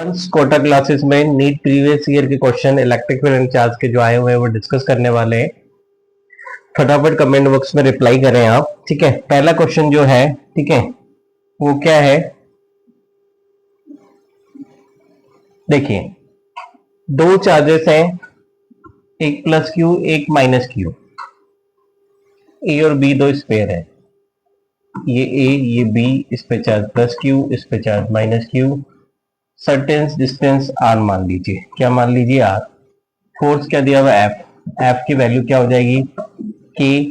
Friends, Kota classes में NEET previous year के question electric field and charge के जो आए हुए हैं वो डिस्कस करने वाले हैं। फटाफट कमेंट बॉक्स में रिप्लाई करें आप। ठीक है, पहला क्वेश्चन जो है, ठीक है, वो क्या है, देखिए दो चार्जेस हैं, एक प्लस क्यू एक माइनस क्यू। ए और बी दो स्पेयर है, ये ए ये बी, इस पे चार्ज प्लस क्यू इस पे charge minus Q. Certain distance R मान लीजिए, क्या मान लीजिए आर। फोर्स क्या दिया हुआ एफ, एफ की वैल्यू क्या हो जाएगी के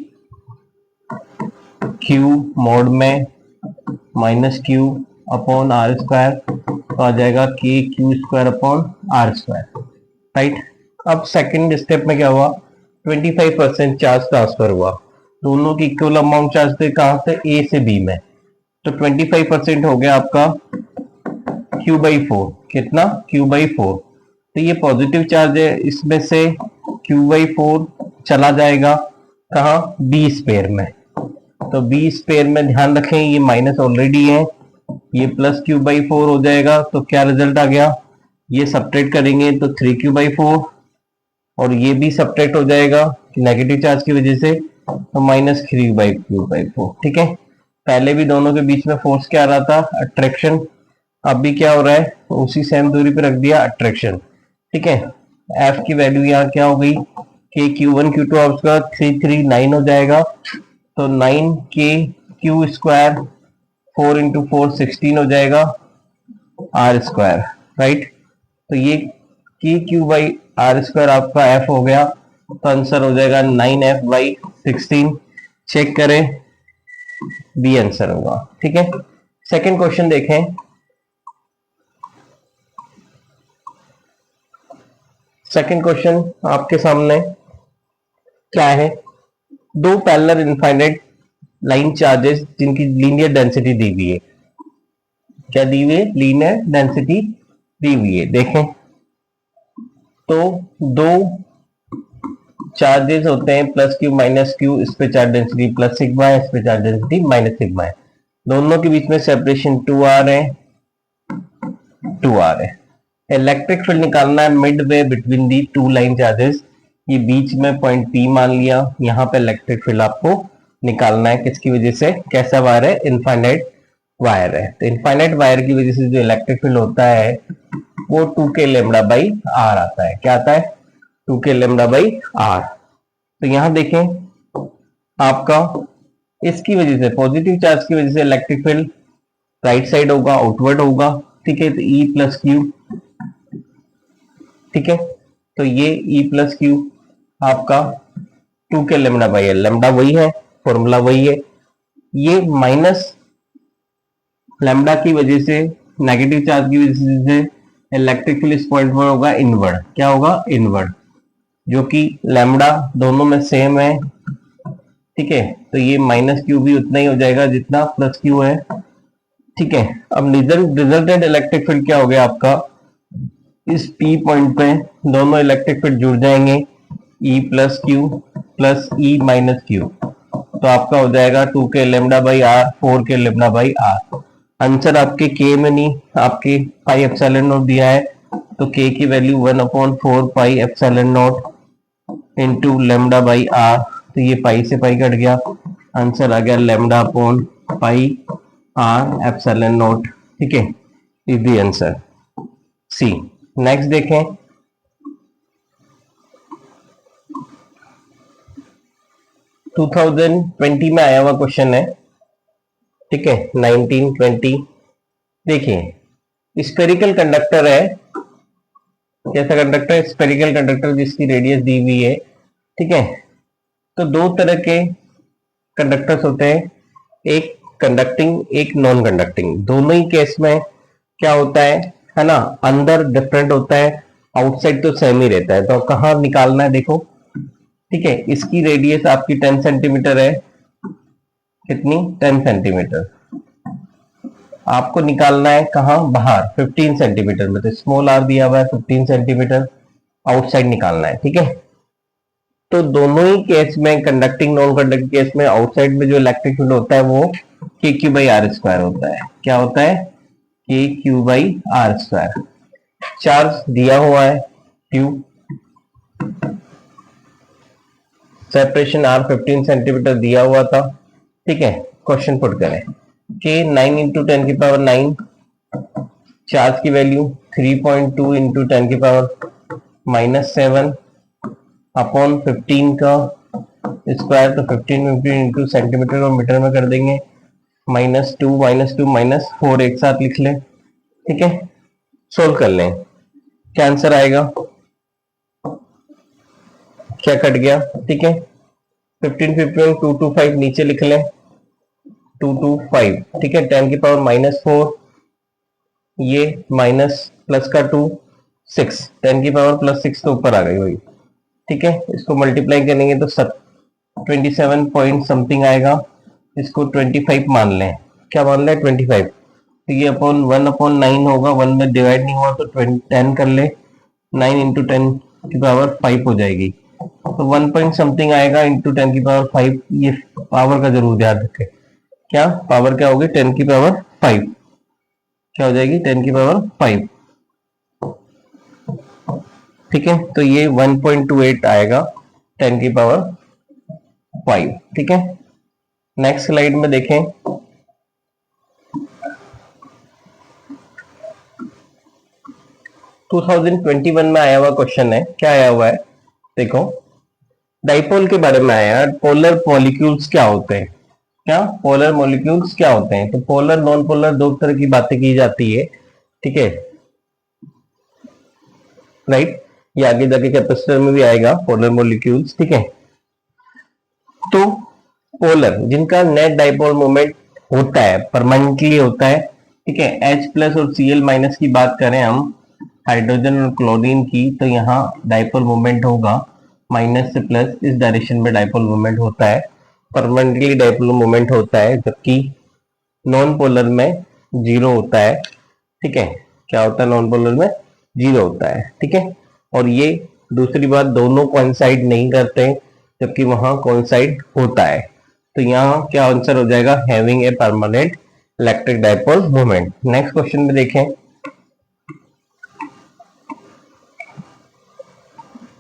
क्यू मोड में minus Q upon R square, तो आ जाएगा K Q square upon R square, right. अब सेकंड स्टेप में क्या हुआ, 25% चार्ज ट्रांसफर हुआ, दोनों की इक्वल अमाउंट चार्ज थे, कहां से ए से बी में, तो 25% हो गया आपका Q बाई 4, कितना Q बाई 4। तो ये पॉजिटिव चार्ज है, इसमें से Q बाई 4 चला जाएगा कहा, बी स्पेयर में। तो बी स्पेयर में ध्यान रखें ये माइनस ऑलरेडी है, ये प्लस Q बाई 4 हो जाएगा। तो क्या रिजल्ट आ गया, ये सब्ट्रैक्ट करेंगे तो 3Q बाई 4, और ये भी सब्ट्रैक्ट हो जाएगा नेगेटिव चार्ज की वजह से, तो माइनस 3 बाई Q बाई 4। ठीक है, पहले भी दोनों के बीच में फोर्स क्या आ रहा था, अट्रैक्शन। अब भी क्या हो रहा है, तो उसी सेम दूरी पे रख दिया अट्रैक्शन। ठीक है, एफ की वैल्यू यहाँ क्या हो गई, के Q1 Q2 आपका 339 हो जाएगा, तो 9 के क्यू स्क्वायर 4 इंटू 4 16 हो जाएगा आर स्क्वायर, राइट। तो ये के क्यू बाई आर स्क्वायर आपका एफ हो गया, तो आंसर हो जाएगा 9F बाई 16। चेक करें, बी आंसर होगा। ठीक है, सेकेंड क्वेश्चन देखें। सेकंड क्वेश्चन आपके सामने क्या है, दो पैरेलल इनफाइनाइट लाइन चार्जेस जिनकी लीनियर डेंसिटी दी हुई है, क्या दी हुई है, लीनियर डेंसिटी दी हुई है। देखें तो दो चार्जेस होते हैं प्लस क्यू माइनस क्यू, इस पे चार्ज डेंसिटी प्लस सिग्मा है, इस पे चार्ज डेंसिटी माइनस सिग्मा है, दोनों के बीच में सेपरेशन 2r है, 2r है। इलेक्ट्रिक फील्ड निकालना है mid way between the two line charges, ये बीच में पॉइंट पी मान लिया, यहाँ पे इलेक्ट्रिक फील्ड आपको निकालना है, किसकी वजह से, कैसा वायर है, इनफाइनाइट वायर है। तो इनफाइनाइट वायर की वजह से जो इलेक्ट्रिक फील्ड होता है वो 2k लैम्डा बाई आर आता है, क्या आता है, 2k लैम्डा बाई आर। तो यहां देखें आपका इसकी वजह से, पॉजिटिव चार्ज की वजह से इलेक्ट्रिक फील्ड राइट साइड होगा, आउटवर्ड होगा। ठीक है, तो E प्लस क्यू, ठीक है, तो ये E प्लस क्यू आपका 2k lambda by L, lambda वही है, फॉर्मूला वही है। ये माइनस लेमडा की वजह से, नेगेटिव चार्ज की वजह से इलेक्ट्रिक फील्ड इस पॉइंट पर होगा इनवर्ड, क्या होगा, इनवर्ड, जो कि लेमडा दोनों में सेम है। ठीक है, तो ये माइनस क्यू भी उतना ही हो जाएगा जितना प्लस क्यू है। ठीक है, अब रिजल्टेंट इलेक्ट्रिक फील्ड क्या हो गया आपका, इस P पॉइंट पे दोनों इलेक्ट्रिक फील्ड जुड़ जाएंगे, E plus Q plus E minus Q, तो आपका हो जाएगा 2k lambda by R, 4k lambda by R. Answer आपके k में नहीं, आपके पाई एप्सिलॉन नॉट दिया है, तो k की value 1/4 pi epsilon naught into lambda by R, तो ये पाई से पाई कट गया, आंसर आ गया lambda upon pi R epsilon naught. ठीक है, is the answer C. Next देखें, टू 2020 में आया हुआ क्वेश्चन है। ठीक है, 1920, देखिए स्फेरिकल कंडक्टर है, कैसा कंडक्टर है, स्फेरिकल कंडक्टर जिसकी रेडियस दी हुई है। ठीक है, तो दो तरह के कंडक्टर्स होते हैं, एक कंडक्टिंग एक नॉन कंडक्टिंग। दोनों ही केस में क्या होता है ना, अंदर डिफरेंट होता है, आउटसाइड तो सेम ही रहता है। तो कहाँ निकालना है, देखो। ठीक है, इसकी रेडियस आपकी 10 सेंटीमीटर है, कितनी, 10 सेंटीमीटर। आपको निकालना है कहाँ, बाहर 15 सेंटीमीटर में, तो स्मॉल आर दिया हुआ है 15 सेंटीमीटर, आउटसाइड निकालना है। ठीक है, तो दोनों ही केस में, कंडक्टिंग नॉन कंडक्टिंग केस में, आउटसाइड में जो इलेक्ट्रिक फील्ड होता है वो के क्यू बाई आर स्क्वायर होता है, क्या होता है, K Q by R square. Charge दिया हुआ है Q, सेपरेशन R 15 सेंटीमीटर दिया हुआ था, ठीक है। क्वेश्चन पुट करें कि 9 इंटू 10 की पावर 9, चार्ज की वैल्यू 3.2 इंटू 10 की पावर -7 अपॉन 15 का स्क्वायर, तो 15 इंटू सेंटीमीटर और मीटर में कर देंगे, -2 -4 एक साथ लिख लें, ठीक है। सोल्व कर लें, क्या आंसर आएगा, क्या कट गया, ठीक है। 15 15 225 नीचे लिख लें, 225, ठीक है। 10 की पावर -4, ये माइनस प्लस का 2 6, 10 की पावर +6 तो ऊपर आ गई वही, ठीक है। इसको मल्टीप्लाई करेंगे तो 27 पॉइंट समथिंग आएगा, इसको 25 मान लें, क्या मान लें 25, तो ये अपॉन 1/9 होगा, 1 में डिवाइड नहीं हुआ तो 10 कर ले, 9 इंटू 10 की पावर 5 हो जाएगी, तो 1 पॉइंट समथिंग आएगा इंटू 10 की पावर 5। ये पावर का जरूर ध्यान रखें, क्या पावर क्या होगी, 10 की पावर 5, क्या हो जाएगी 10 की पावर 5, ठीक है। तो ये 1.28 आएगा 10 की पावर 5, ठीक है। नेक्स्ट स्लाइड में देखें, टू 2021 में आया हुआ क्वेश्चन है, क्या आया हुआ है देखो, डाइपोल के बारे में आया है, पोलर मॉलिक्यूल्स क्या होते हैं, क्या पोलर मॉलिक्यूल्स क्या होते हैं, तो पोलर नॉन पोलर दो तरह की बातें की जाती है, ठीक है, राइट। ये आगे जाके कैपेसिटर में भी आएगा पोलर मॉलिक्यूल्स, ठीक है। तो पोलर जिनका नेट डाइपोल मोमेंट होता है, परमानेंटली होता है, ठीक है। H+ और Cl- की बात करें हम हाइड्रोजन और क्लोरीन की, तो यहाँ डाइपोल मोमेंट होगा माइनस से प्लस, इस डायरेक्शन में डाइपोल मोमेंट होता है, परमानेंटली डाइपोल मोमेंट होता है, जबकि नॉन पोलर में जीरो होता है, ठीक है। क्या होता है नॉन पोलर में, जीरो होता है, ठीक है। और ये दूसरी बात, दोनों कोइंसाइड नहीं करते, जबकि वहां कोइंसाइड होता है, तो यहाँ क्या आंसर हो जाएगा, having a permanent electric dipole moment. Next question में देखें,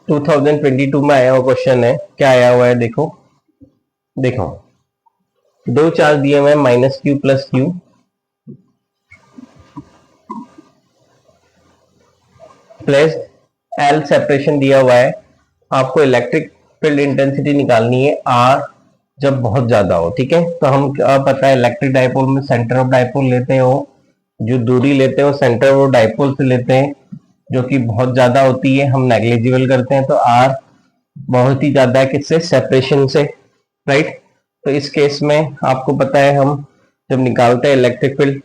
2022 में आया हुआ क्वेश्चन है, क्या आया हुआ है देखो, देखो दो चार्ज दिए हुए -Q + Q, plus L separation दिया हुआ है, आपको इलेक्ट्रिक फील्ड इंटेंसिटी निकालनी है R जब बहुत ज्यादा हो, ठीक है। तो हम क्या पता है इलेक्ट्रिक डाइपोल में सेंटर ऑफ डाइपोल लेते हो, जो दूरी लेते हो सेंटर ऑफ डाइपोल से लेते हैं, जो कि बहुत ज्यादा होती है, हम नेग्लिजिबल करते हैं, तो R बहुत ही ज्यादा है किससे, सेपरेशन से, राइट। तो इस केस में आपको पता है हम जब निकालते हैं electric field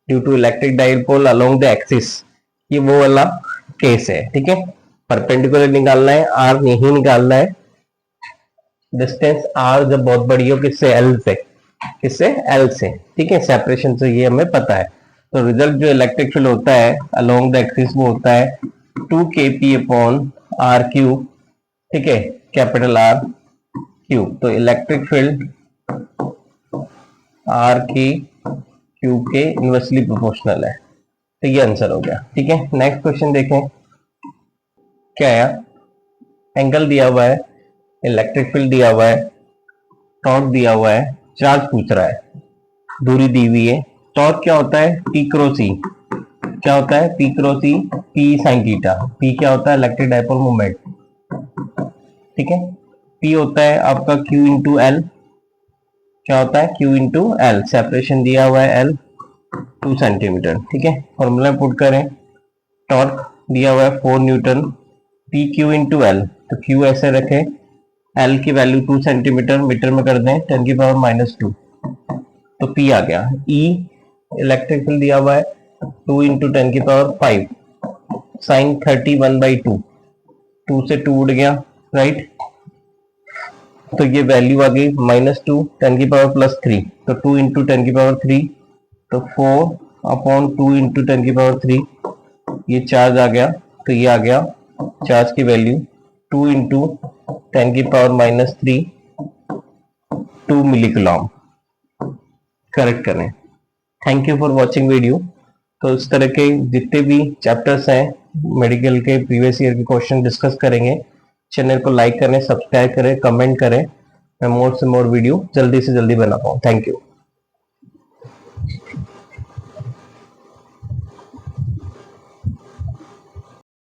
due to electric dipole along the axis, ये वो वाला केस है, ठीक है। परपेंडिकुलर निकालना है, आर यही निकालना है, डिस्टेंस आर जब बहुत बड़ी हो, किससे, एल से, किससे, एल से, ठीक है, सेपरेशन से, ये हमें पता है। तो रिजल्ट जो इलेक्ट्रिक फील्ड होता है अलोंग द एक्सिस वो होता है 2kp/r³, ठीक है, कैपिटल आर क्यूब। तो इलेक्ट्रिक फील्ड आर की क्यूब के इनवर्सली प्रोपोर्शनल है, तो ये आंसर हो गया, ठीक है। नेक्स्ट क्वेश्चन देखें, क्या आया, एंगल दिया हुआ है, इलेक्ट्रिक फील्ड दिया हुआ है, टॉर्क दिया हुआ है, चार्ज पूछ रहा है, दूरी दी हुई है। टॉर्क क्या होता है, P×E, क्या होता है P×E, P sin theta, P क्या होता है इलेक्ट्रिक डाइपोल मोमेंट, ठीक है। P होता है आपका Q×L, क्या होता है Q×L, सेपरेशन दिया हुआ है L 2 सेंटीमीटर, ठीक है। फॉर्मूला पुट करें, टॉर्क दिया हुआ है 4 न्यूटन, PQ×L, तो Q ऐसे रखें, L की वैल्यू 2 सेंटीमीटर, मीटर में कर दें 10 की पावर -2, तो P आ गया। E इलेक्ट्रिक फील्ड दिया हुआ है 2 इंटू 10 की पावर 5 साइन 31/2, 2 से 2 उड़ गया, राइट। तो ये वैल्यू आ गई -2 10 की पावर +3, तो 2 इंटू 10 की पावर 3, तो 4/2 इंटू 10 की पावर 3, ये चार्ज आ गया, तो ये आ गया चार्ज की वैल्यू 2 इंटू 10 की पावर -3, 2 मिली कूलम। करेक्ट करें। Thank you for watching video. तो इस तरह के जितने भी चैप्टर्स हैं मेडिकल के प्रीवियस ईयर के क्वेश्चन डिस्कस करेंगे। चैनल को लाइक करें, सब्सक्राइब करें, कमेंट करें। मैं मोर से मोर वीडियो जल्दी से जल्दी बना पाऊँ। Thank you.